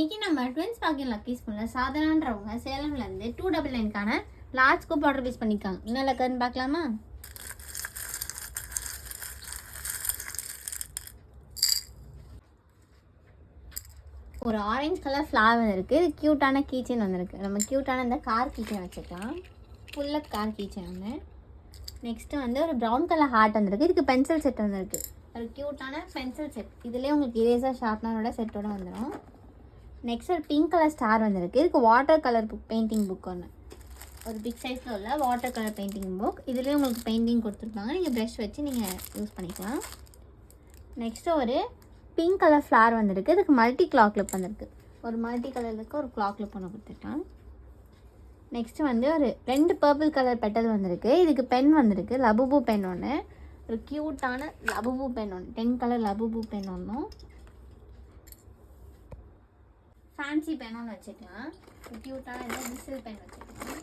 இன்னைக்கு நம்ம twins packet lucky ஸ்பூன்ல சாதனான்றவங்க சேலம்ல இருந்து 299க்கான லார்ஜ் ஸ்கூப் ஆர்டர் பேஸ் பண்ணிருக்காங்க. என்ன லக்கர்னு பார்க்கலாமா? ஒரு ஆரஞ்சு கலர் ஃப்ளவர் வந்திருக்கு. இது க்யூட்டான கீச்சன் வந்திருக்கு. நம்ம க்யூட்டான இந்த கார் கீச்சன் வச்சுக்கலாம். ஃபுல்லாக கார் கீச்சன் ஒன்று. நெக்ஸ்ட்டு வந்து ஒரு ப்ரௌன் கலர் ஹார்ட் வந்திருக்கு. இதுக்கு பென்சில் செட் வந்திருக்கு. ஒரு க்யூட்டான பென்சில் செட். இதுலேயே உங்களுக்கு இரேசர் ஷார்ப்னரோட செட்டோட வந்துடும். நெக்ஸ்ட் ஒரு பிங்க் கலர் ஸ்டார் வந்திருக்கு. இதுக்கு வாட்டர் கலர் பெயிண்டிங் புக் ஒன்று. ஒரு பிக் சைஸில் உள்ள வாட்டர் கலர் பெயிண்டிங் புக். இதுலேயே உங்களுக்கு பெயிண்டிங் கொடுத்துருப்பாங்க. நீங்கள் ப்ரஷ் வச்சு நீங்கள் யூஸ் பண்ணிக்கலாம். நெக்ஸ்ட்டு ஒரு பிங்க் கலர் ஃப்ளார் வந்திருக்கு. இதுக்கு மல்டி கிளாக் கிளிப் வந்திருக்கு. ஒரு மல்டி கலருக்கு ஒரு கிளாக் கிளிப் ஒன்று கொடுத்துருக்கலாம். நெக்ஸ்ட்டு வந்து ஒரு 2 பர்பிள் கலர் பெட்டல் வந்திருக்கு. இதுக்கு பென் வந்திருக்கு. லபுபு பென் ஒன்று. ஒரு க்யூட்டான லபுபு பென் ஒன்று. 10 கலர் லபுபு பென் ஒன்றும் ஃபேன்சி பென் ஒன்று வச்சுக்கலாம். க்யூட்டான இந்த விசில் பென் வச்சுக்கலாம்.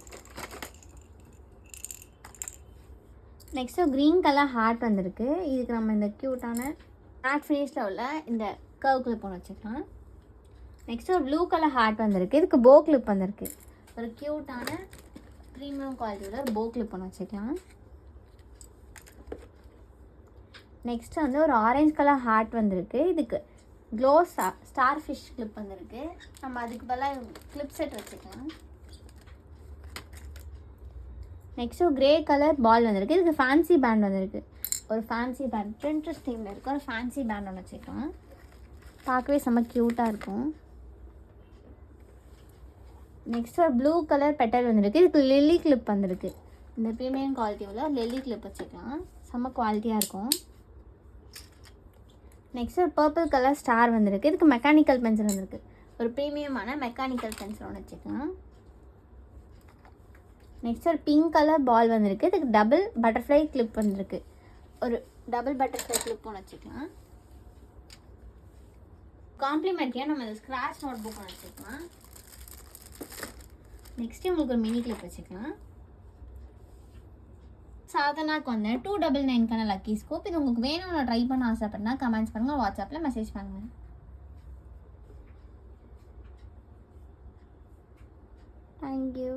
நெக்ஸ்ட்டு க்ரீன் கலர் ஹார்ட் வந்திருக்கு. இதுக்கு நம்ம இந்த க்யூட்டான மேட் ஃபினிஷில் உள்ள இந்த கர்வ் கிளிப் ஒன்று வச்சுக்கலாம். நெக்ஸ்ட்டு ஒரு ப்ளூ கலர் ஹார்ட் வந்திருக்கு. இதுக்கு போ கிளிப் வந்திருக்கு. ஒரு க்யூட்டான ப்ரீமியம் குவாலிட்டியில் ஒரு போ கிளிப் ஒன்று வச்சுக்கலாம். நெக்ஸ்ட்டு வந்து ஒரு ஆரஞ்சு கலர் ஹார்ட் வந்திருக்கு. இதுக்கு க்ளோ ஸ்டார் ஃபிஷ் கிளிப் வந்திருக்கு. நம்ம அதுக்கு பதிலாக கிளிப் செட் வச்சுக்கலாம். நெக்ஸ்ட்டு கிரே கலர் பால் வந்திருக்கு. இதுக்கு ஃபேன்சி பேண்ட் வந்திருக்கு. ஒரு ஃபேன்சி பேண்ட் பிரிண்டர்ஸ் தீமில் இருக்குது. ஒரு ஃபேன்சி பேண்ட் ஒன்று வச்சுக்கலாம். பார்க்கவே செம்ம க்யூட்டாக இருக்கும். நெக்ஸ்ட் ஒரு ப்ளூ கலர் பெட்டல் வந்திருக்கு. இதுக்கு லில்லி கிளிப் வந்திருக்கு. இந்த ப்ரீமியம் குவாலிட்டியில் லில்லி கிளிப் வச்சுக்கலாம். செம்ம குவாலிட்டியாக இருக்கும். நெக்ஸ்ட் ஒரு பர்பிள் கலர் ஸ்டார் வந்திருக்கு. இதுக்கு மெக்கானிக்கல் பென்சில் வந்திருக்கு. ஒரு ப்ரீமியமான மெக்கானிக்கல் பென்சில் ஒன்று வச்சுக்கலாம். நெக்ஸ்ட் ஒரு பிங்க் கலர் பால் வந்திருக்கு. இதுக்கு டபுள் பட்டர்ஃப்ளை கிளிப் வந்திருக்கு. ஒரு டபுள் பட்டர்ஃப்ளை கிளிப் ஒன்று வச்சுக்கலாம். காம்ப்ளிமெண்ட்டியாக நம்ம இந்த ஸ்க்ராட்ச் நோட் புக் ஒன்று வச்சுக்கலாம். நெக்ஸ்ட்டு உங்களுக்கு ஒரு மினி கிளிப் வச்சுக்கலாம். சாதனாக்கு வந்து 299க்கான லக்கி ஸ்கூப். இது உங்களுக்கு வேணும்னு ட்ரை பண்ண ஆசைப்பட்டனா கமெண்ட்ஸ் பண்ணுங்கள். வாட்ஸ்அப்பில் மெசேஜ் பண்ணுங்கள். தேங்க்யூ.